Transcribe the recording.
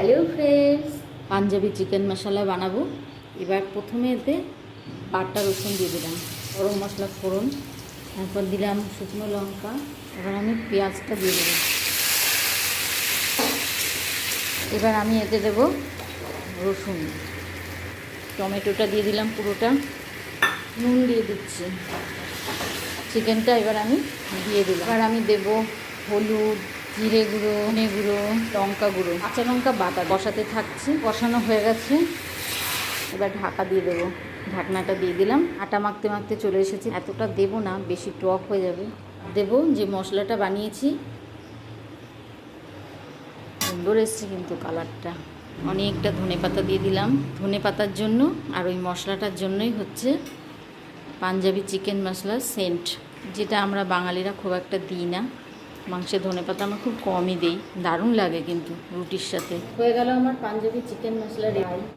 Hello friends, panjabi chicken মশলা বানাবো। এবার প্রথমে এতে বাটা রসুন দিয়ে দিলাম, গরম মশলা ফোড়ন, তারপর দিলাম শুকনো লঙ্কা। এবার আমি পেঁয়াজটা দিয়ে দেবো। এবার আমি এতে দেবো রসুন, টমেটোটা দিয়ে দিলাম পুরোটা, নুন দিয়ে দিচ্ছি, চিকেনটা এবার আমি দিয়ে দিলাম। এবার আমি দেবো হলুদ, জিরে গুঁড়ো, ধনে গুঁড়ো, লঙ্কা গুঁড়ো, কাঁচা লঙ্কা বাটা। কষাতে থাকছি, কষানো হয়ে গেছে। এবার ঢাকা দিয়ে দেবো, ঢাকনাটা দিয়ে দিলাম। আটা মাখতে মাখতে চলে এসেছি। এতটা দেবো না, বেশি টক হয়ে যাবে। দেবো যে মশলাটা বানিয়েছি, সুন্দর এসছে কিন্তু কালারটা। অনেকটা ধনেপাতা দিয়ে দিলাম। ধনেপাতার জন্য আর ওই মশলাটার জন্যই হচ্ছে পাঞ্জাবি চিকেন মশলার সেন্ট, যেটা আমরা বাঙালিরা খুব একটা দিই না। মাংসে ধনেপাতা আমরা খুব কমই দিই, দারুণ লাগে কিন্তু রুটির সাথে। হয়ে গেল আমার পাঞ্জাবি চিকেন মশলা রেডি।